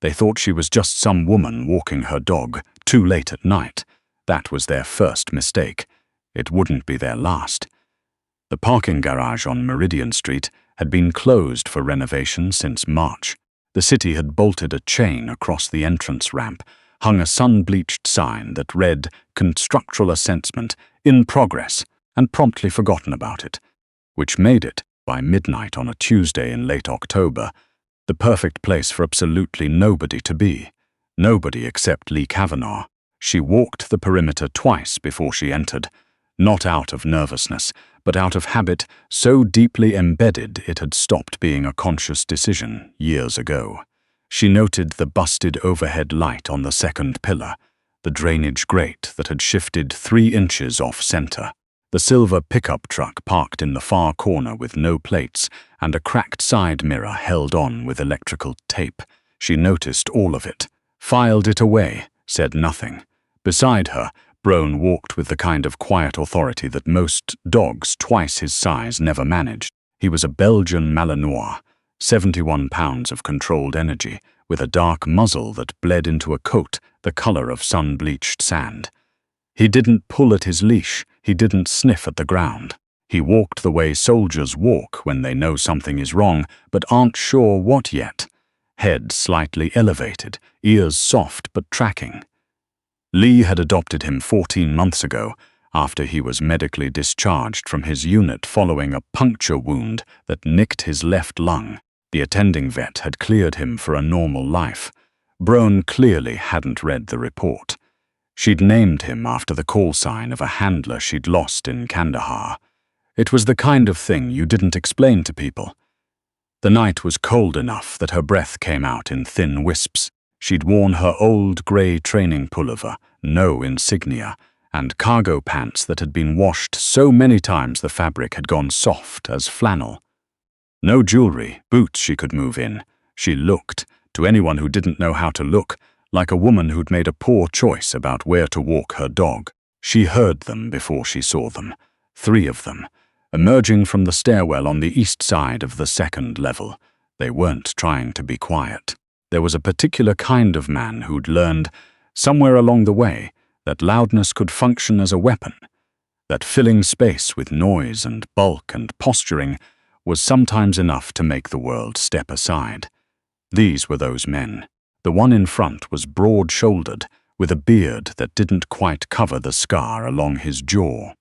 They thought she was just some woman walking her dog too late at night. That was their first mistake. It wouldn't be their last. The parking garage on Meridian Street had been closed for renovation since March. The city had bolted a chain across the entrance ramp, hung a sun-bleached sign that read "Constructural Assessment in Progress," and promptly forgotten about it, which made it, by midnight on a Tuesday in late October, the perfect place for absolutely nobody to be. Nobody except Lee Kavanaugh. She walked the perimeter twice before she entered, not out of nervousness, but out of habit so deeply embedded it had stopped being a conscious decision years ago. She noted the busted overhead light on the second pillar, the drainage grate that had shifted 3 inches off-center, the silver pickup truck parked in the far corner with no plates, and a cracked side mirror held on with electrical tape. She noticed all of it, filed it away, said nothing. Beside her, Brone walked with the kind of quiet authority that most dogs twice his size never managed. He was a Belgian Malinois, 71 pounds of controlled energy, with a dark muzzle that bled into a coat the color of sun-bleached sand. He didn't pull at his leash, he didn't sniff at the ground. He walked the way soldiers walk when they know something is wrong but aren't sure what yet. Head slightly elevated, ears soft but tracking. Lee had adopted him 14 months ago, after he was medically discharged from his unit following a puncture wound that nicked his left lung. The attending vet had cleared him for a normal life. Brone clearly hadn't read the report. She'd named him after the call sign of a handler she'd lost in Kandahar. It was the kind of thing you didn't explain to people. The night was cold enough that her breath came out in thin wisps. She'd worn her old grey training pullover, no insignia, and cargo pants that had been washed so many times the fabric had gone soft as flannel. No jewelry, boots she could move in. She looked, to anyone who didn't know how to look, like a woman who'd made a poor choice about where to walk her dog. She heard them before she saw them, 3 of them, emerging from the stairwell on the east side of the 2nd level. They weren't trying to be quiet. There was a particular kind of man who'd learned, somewhere along the way, that loudness could function as a weapon, that filling space with noise and bulk and posturing was sometimes enough to make the world step aside. These were those men. The one in front was broad-shouldered, with a beard that didn't quite cover the scar along his jaw.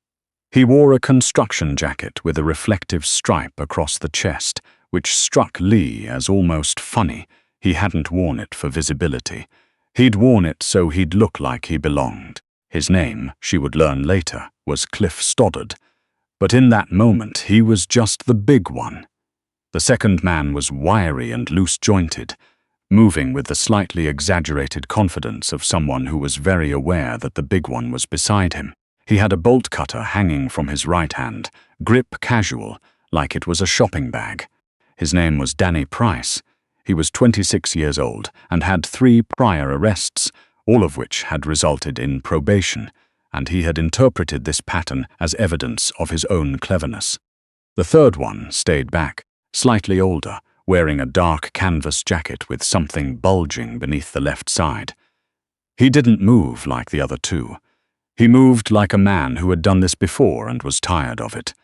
He wore a construction jacket with a reflective stripe across the chest, which struck Lee as almost funny. He hadn't worn it for visibility. He'd worn it so he'd look like he belonged. His name, she would learn later, was Cliff Stoddard. But in that moment, he was just the big one. The second man was wiry and loose-jointed, moving with the slightly exaggerated confidence of someone who was very aware that the big one was beside him. He had a bolt cutter hanging from his right hand, grip casual, like it was a shopping bag. His name was Danny Price. He was 26 years old and had 3 prior arrests, all of which had resulted in probation, and he had interpreted this pattern as evidence of his own cleverness. The third one stayed back, slightly older, wearing a dark canvas jacket with something bulging beneath the left side. He didn't move like the other 2. He moved like a man who had done this before and was tired of it.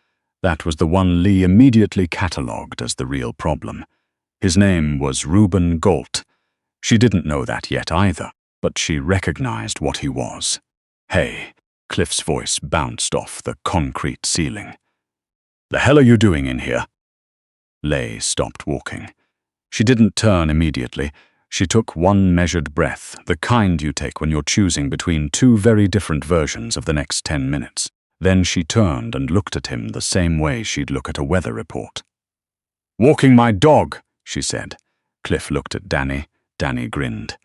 That was the one Lee immediately catalogued as the real problem. His name was Reuben Galt. She didn't know that yet either, but she recognized what he was. "Hey," Cliff's voice bounced off the concrete ceiling. "The hell are you doing in here?" Leigh stopped walking. She didn't turn immediately. She took one measured breath, the kind you take when you're choosing between 2 very different versions of the next 10 minutes. Then she turned and looked at him the same way she'd look at a weather report. "Walking my dog," she said. Cliff looked at Danny. Danny grinned.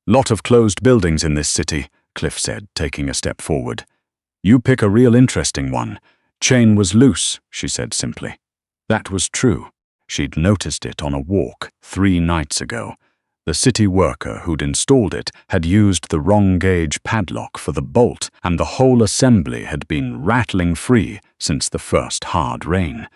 "Lot of closed buildings in this city," Cliff said, taking a step forward. "You pick a real interesting one. Chain was loose," she said simply. That was true. She'd noticed it on a walk 3 nights ago. The city worker who'd installed it had used the wrong gauge padlock for the bolt, and the whole assembly had been rattling free since the first hard rain.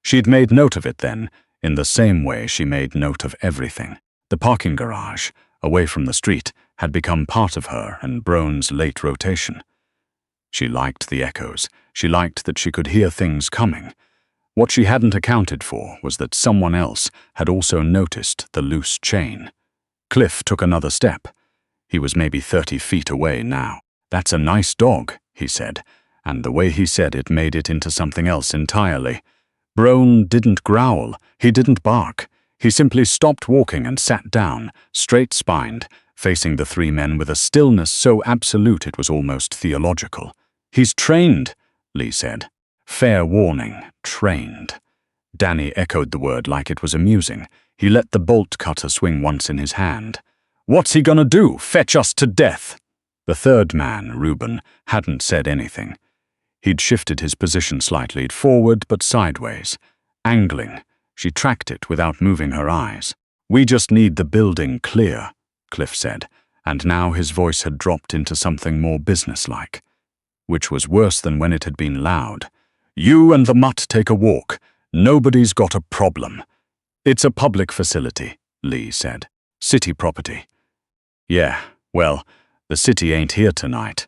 She'd made note of it then, in the same way she made note of everything. The parking garage, away from the street, had become part of her and Brone's late rotation. She liked the echoes. She liked that she could hear things coming. What she hadn't accounted for was that someone else had also noticed the loose chain. Cliff took another step. He was maybe 30 feet away now. "That's a nice dog," he said, and the way he said it made it into something else entirely. Brone didn't growl. He didn't bark. He simply stopped walking and sat down, straight-spined, facing the three men with a stillness so absolute it was almost theological. "He's trained," Lee said. "Fair warning, trained." Danny echoed the word like it was amusing. He let the bolt cutter swing once in his hand. "What's he gonna do, fetch us to death?" The third man, Reuben, hadn't said anything. He'd shifted his position slightly, forward but sideways, angling. She tracked it without moving her eyes. "We just need the building clear," Cliff said, and now his voice had dropped into something more businesslike, which was worse than when it had been loud. "You and the mutt take a walk. Nobody's got a problem." "It's a public facility," Lee said. "City property." "Yeah, well, the city ain't here tonight."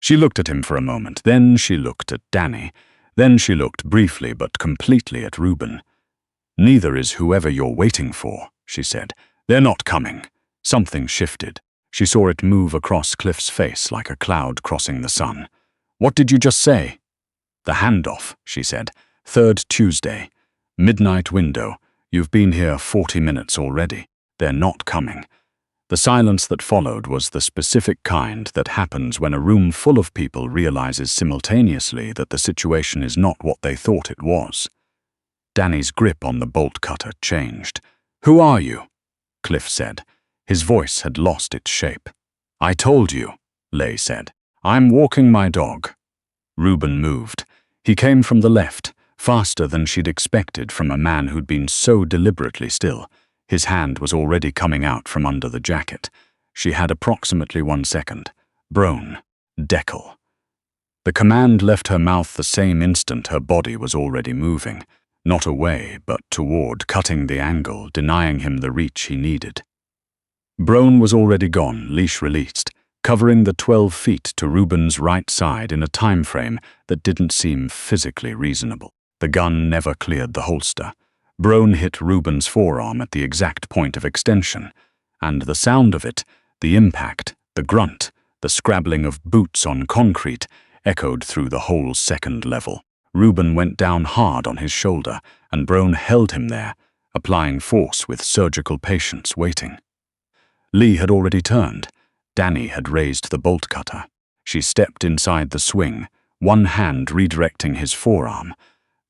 She looked at him for a moment, then she looked at Danny, then she looked briefly but completely at Reuben. "Neither is whoever you're waiting for," she said. "They're not coming." Something shifted. She saw it move across Cliff's face like a cloud crossing the sun. "What did you just say?" "The handoff," she said. "3rd Tuesday. Midnight window. You've been here 40 minutes already. They're not coming." The silence that followed was the specific kind that happens when a room full of people realizes simultaneously that the situation is not what they thought it was. Danny's grip on the bolt cutter changed. "Who are you?" Cliff said. His voice had lost its shape. "I told you," Lay said. "I'm walking my dog." Reuben moved. He came from the left, faster than she'd expected from a man who'd been so deliberately still. His hand was already coming out from under the jacket. She had approximately 1 second. Brone. Deckle. The command left her mouth the same instant her body was already moving. Not away, but toward, cutting the angle, denying him the reach he needed. Brone was already gone, leash released, covering the 12 feet to Reuben's right side in a time frame that didn't seem physically reasonable. The gun never cleared the holster. Brone hit Reuben's forearm at the exact point of extension, and the sound of it, the impact, the grunt, the scrabbling of boots on concrete, echoed through the whole second level. Reuben went down hard on his shoulder, and Brone held him there, applying force with surgical patience, waiting. Lee had already turned. Danny had raised the bolt cutter. She stepped inside the swing, one hand redirecting his forearm,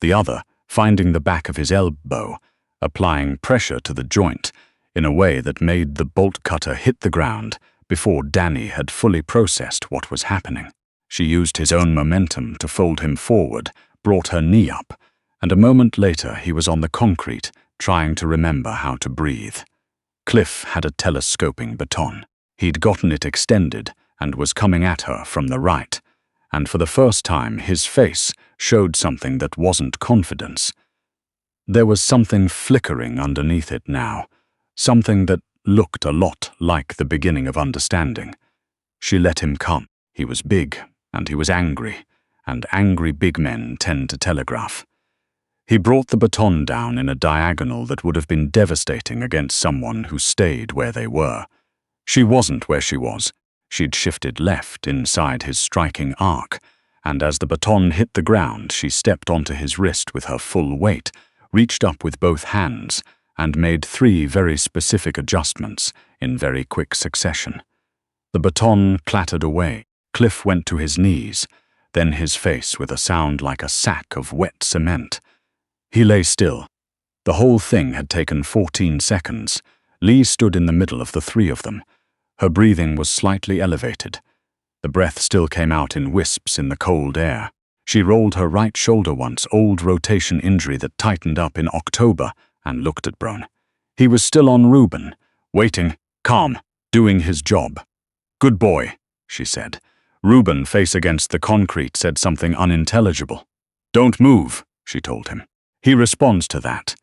the other finding the back of his elbow, applying pressure to the joint in a way that made the bolt cutter hit the ground before Danny had fully processed what was happening. She used his own momentum to fold him forward, brought her knee up, and a moment later he was on the concrete, trying to remember how to breathe. Cliff had a telescoping baton. He'd gotten it extended and was coming at her from the right, and for the first time his face showed something that wasn't confidence. There was something flickering underneath it now, something that looked a lot like the beginning of understanding. She let him come. He was big, and he was angry, and angry big men tend to telegraph. He brought the baton down in a diagonal that would have been devastating against someone who stayed where they were. She wasn't where she was. She'd shifted left inside his striking arc, and as the baton hit the ground, she stepped onto his wrist with her full weight, reached up with both hands, and made 3 very specific adjustments in very quick succession. The baton clattered away. Cliff went to his knees, then his face with a sound like a sack of wet cement. He lay still. The whole thing had taken 14 seconds. Lee stood in the middle of the 3 of them. Her breathing was slightly elevated. The breath still came out in wisps in the cold air. She rolled her right shoulder once, old rotation injury that tightened up in October, and looked at Brone. He was still on Reuben, waiting, calm, doing his job. "Good boy," she said. Reuben, face against the concrete, said something unintelligible. "Don't move," she told him. He responds to that.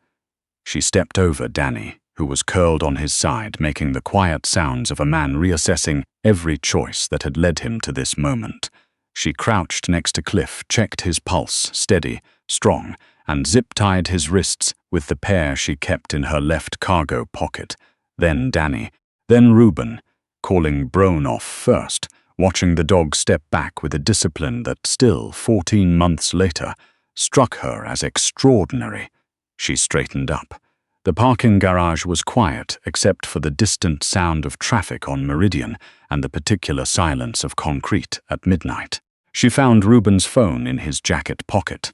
She stepped over Danny, who was curled on his side, making the quiet sounds of a man reassessing every choice that had led him to this moment. She crouched next to Cliff, checked his pulse, steady, strong, and zip-tied his wrists with the pair she kept in her left cargo pocket. Then Danny, then Reuben, calling Brone off first, watching the dog step back with a discipline that still, 14 months later, struck her as extraordinary. She straightened up. The parking garage was quiet except for the distant sound of traffic on Meridian and the particular silence of concrete at midnight. She found Reuben's phone in his jacket pocket.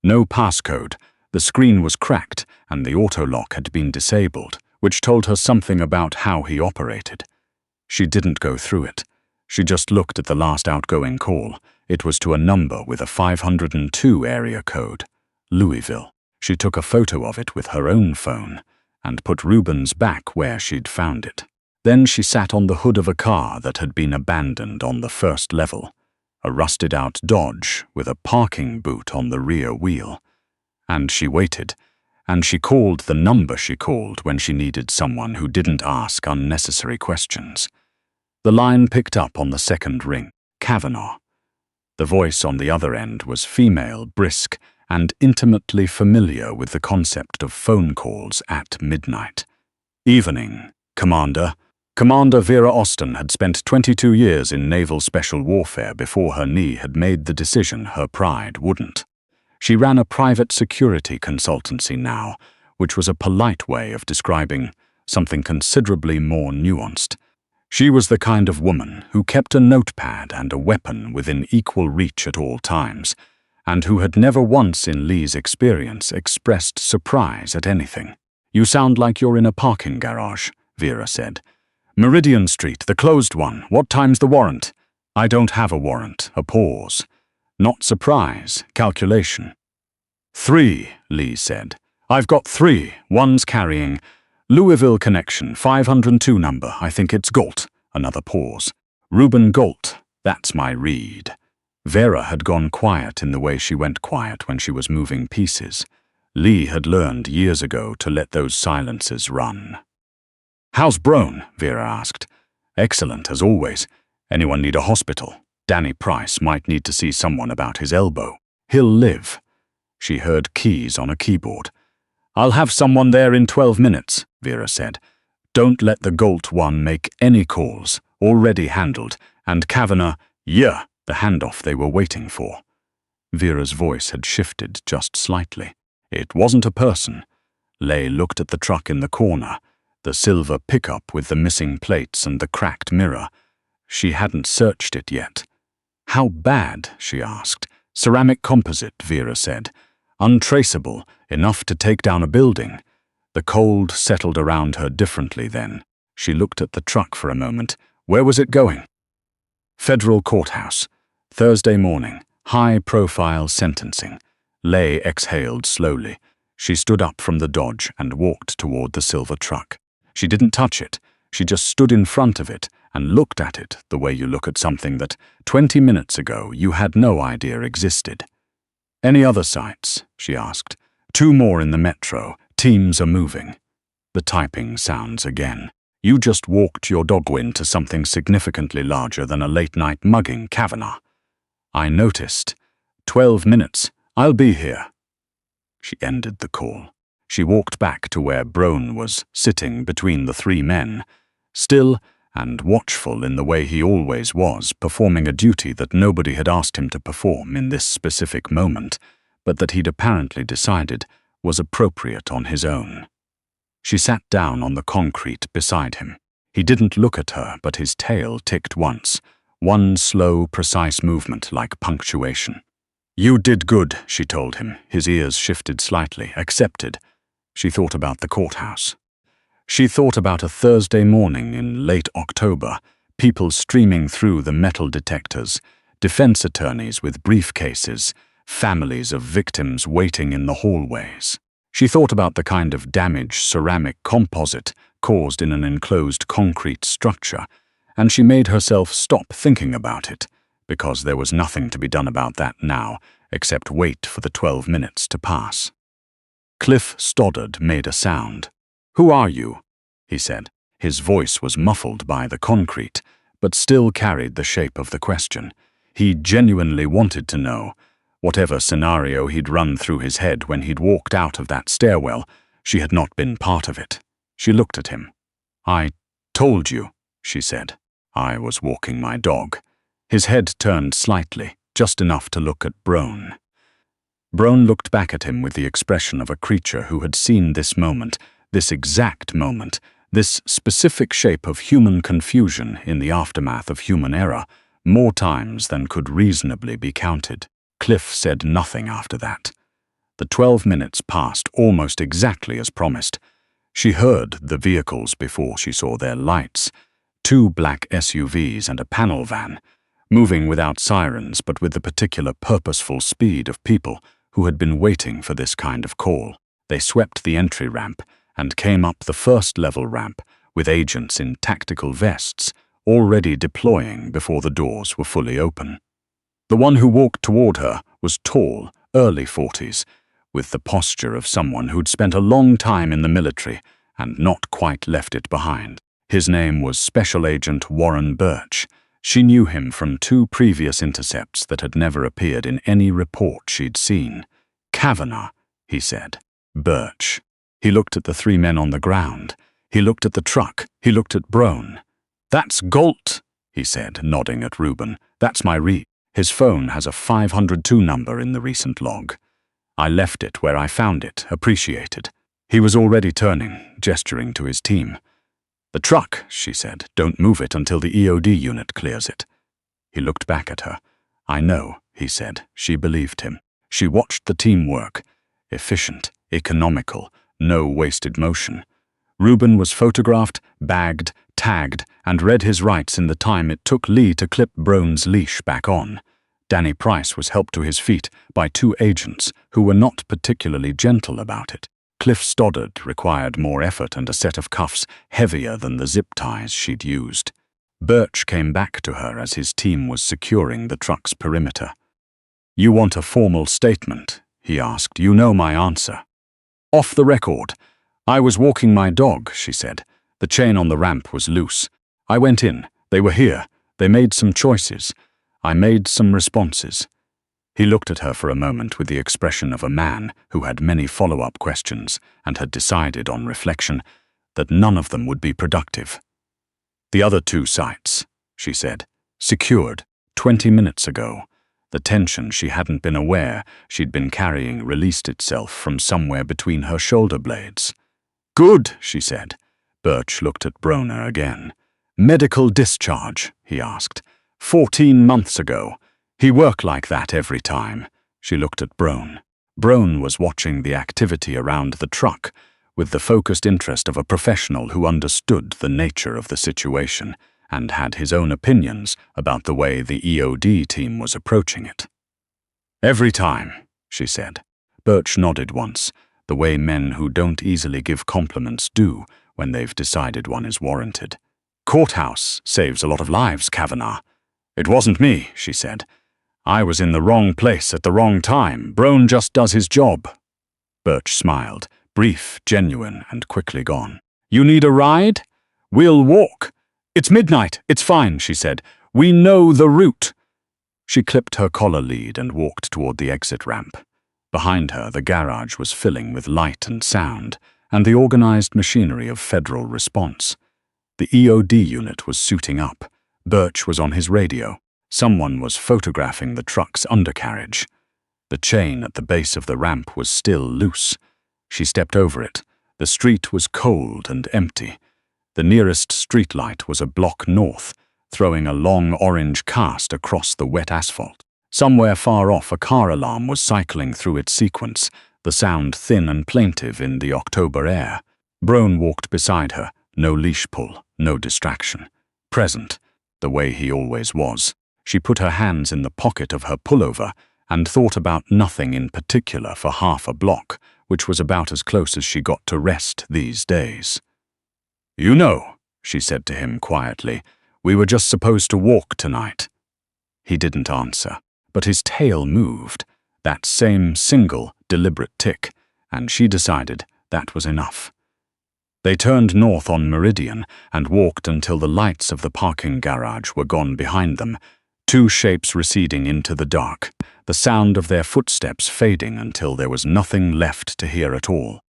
No passcode, the screen was cracked and the auto-lock had been disabled, which told her something about how he operated. She didn't go through it. She just looked at the last outgoing call. It was to a number with a 502 area code, Louisville. She took a photo of it with her own phone and put Reuben's back where she'd found it. Then she sat on the hood of a car that had been abandoned on the first level, a rusted-out Dodge with a parking boot on the rear wheel. And she waited, and she called the number she called when she needed someone who didn't ask unnecessary questions. The line picked up on the second ring, Kavanaugh. The voice on the other end was female, brisk, and intimately familiar with the concept of phone calls at midnight. Evening, Commander. Commander Vera Austin had spent 22 years in naval special warfare before her knee had made the decision her pride wouldn't. She ran a private security consultancy now, which was a polite way of describing something considerably more nuanced. She was the kind of woman who kept a notepad and a weapon within equal reach at all times, and who had never once in Lee's experience expressed surprise at anything. "You sound like you're in a parking garage," Vera said. "Meridian Street, the closed one. What time's the warrant?" "I don't have a warrant." A pause. Not surprise, calculation. 3, Lee said. "I've got 3. One's carrying Louisville connection, 502 number. I think it's Galt." Another pause. "Reuben Galt. That's my read." Vera had gone quiet in the way she went quiet when she was moving pieces. Lee had learned years ago to let those silences run. "How's Brone?" Vera asked. "Excellent, as always. Anyone need a hospital? Danny Price might need to see someone about his elbow. He'll live." She heard keys on a keyboard. "I'll have someone there in 12 minutes, Vera said. "Don't let the Galt one make any calls. Already handled. And Kavanaugh, yeah, the handoff they were waiting for." Vera's voice had shifted just slightly. It wasn't a person. Leigh looked at the truck in the corner, the silver pickup with the missing plates and the cracked mirror. She hadn't searched it yet. "How bad?" she asked. "Ceramic composite," Vera said. "Untraceable, enough to take down a building." The cold settled around her differently then. She looked at the truck for a moment. Where was it going? Federal Courthouse. Thursday morning. High-profile sentencing. Leigh exhaled slowly. She stood up from the Dodge and walked toward the silver truck. She didn't touch it. She just stood in front of it and looked at it the way you look at something that 20 minutes ago you had no idea existed. "Any other sights?" she asked. "2 more in the metro. Teams are moving." The typing sounds again. "You just walked your dog into something significantly larger than a late-night mugging, Kavanaugh." "I noticed. 12 minutes. I'll be here." She ended the call. She walked back to where Brone was sitting between the 3 men, still and watchful in the way he always was, performing a duty that nobody had asked him to perform in this specific moment, but that he'd apparently decided was appropriate on his own. She sat down on the concrete beside him. He didn't look at her, but his tail ticked once, one slow, precise movement like punctuation. "You did good," she told him. His ears shifted slightly. "Accepted." She thought about the courthouse. She thought about a Thursday morning in late October, people streaming through the metal detectors, defense attorneys with briefcases, families of victims waiting in the hallways. She thought about the kind of damage ceramic composite caused in an enclosed concrete structure, and she made herself stop thinking about it, because there was nothing to be done about that now, except wait for the 12 minutes to pass. Cliff Stoddard made a sound. "Who are you?" he said. His voice was muffled by the concrete, but still carried the shape of the question. He genuinely wanted to know. Whatever scenario he'd run through his head when he'd walked out of that stairwell, she had not been part of it. She looked at him. "I told you," she said. "I was walking my dog." His head turned slightly, just enough to look at Brone. Brone looked back at him with the expression of a creature who had seen this moment, this exact moment, this specific shape of human confusion in the aftermath of human error, more times than could reasonably be counted. Cliff said nothing after that. The 12 minutes passed almost exactly as promised. She heard the vehicles before she saw their lights. 2 black SUVs and a panel van, moving without sirens but with the particular purposeful speed of people who had been waiting for this kind of call. They swept the entry ramp and came up the first-level ramp with agents in tactical vests already deploying before the doors were fully open. The one who walked toward her was tall, early 40s, with the posture of someone who'd spent a long time in the military and not quite left it behind. His name was Special Agent Warren Birch. She knew him from 2 previous intercepts that had never appeared in any report she'd seen. "Kavanagh," he said. "Birch." He looked at the 3 men on the ground. He looked at the truck. He looked at Brone. "That's Galt," he said, nodding at Reuben. "That's my read. His phone has a 502 number in the recent log. I left it where I found it, appreciated." He was already turning, gesturing to his team. "The truck," she said. "Don't move it until the EOD unit clears it." He looked back at her. "I know," he said. She believed him. She watched the team work. Efficient, economical, no wasted motion. Reuben was photographed, bagged, tagged, and read his rights in the time it took Lee to clip Brone's leash back on. Danny Price was helped to his feet by 2 agents who were not particularly gentle about it. Cliff Stoddard required more effort and a set of cuffs heavier than the zip ties she'd used. Birch came back to her as his team was securing the truck's perimeter. "You want a formal statement?" he asked. "You know my answer." "Off the record. I was walking my dog," she said. "The chain on the ramp was loose. I went in. They were here. They made some choices. I made some responses." He looked at her for a moment with the expression of a man who had many follow-up questions and had decided on reflection that none of them would be productive. "The other 2 sites," she said, "secured 20 minutes ago. The tension she hadn't been aware she'd been carrying released itself from somewhere between her shoulder blades." "Good," she said. Birch looked at Brone again. "Medical discharge?" he asked. 14 months ago. He worked like that every time." She looked at Brone. Brone was watching the activity around the truck with the focused interest of a professional who understood the nature of the situation and had his own opinions about the way the EOD team was approaching it. "Every time," she said. Birch nodded once, the way men who don't easily give compliments do when they've decided one is warranted. "Courthouse saves a lot of lives, Kavanagh." "It wasn't me," she said. "I was in the wrong place at the wrong time. Brone just does his job." Birch smiled, brief, genuine, and quickly gone. "You need a ride? We'll walk." "It's midnight. It's fine," she said. "We know the route." She clipped her collar lead and walked toward the exit ramp. Behind her, the garage was filling with light and sound, and the organized machinery of federal response. The EOD unit was suiting up. Birch was on his radio. Someone was photographing the truck's undercarriage. The chain at the base of the ramp was still loose. She stepped over it. The street was cold and empty. The nearest streetlight was a block north, throwing a long orange cast across the wet asphalt. Somewhere far off, a car alarm was cycling through its sequence, the sound thin and plaintive in the October air. Brone walked beside her, no leash pull, no distraction. Present, the way he always was. She put her hands in the pocket of her pullover and thought about nothing in particular for half a block, which was about as close as she got to rest these days. "You know," she said to him quietly, "we were just supposed to walk tonight." He didn't answer, but his tail moved, that same single, deliberate tick, and she decided that was enough. They turned north on Meridian and walked until the lights of the parking garage were gone behind them, two shapes receding into the dark, the sound of their footsteps fading until there was nothing left to hear at all.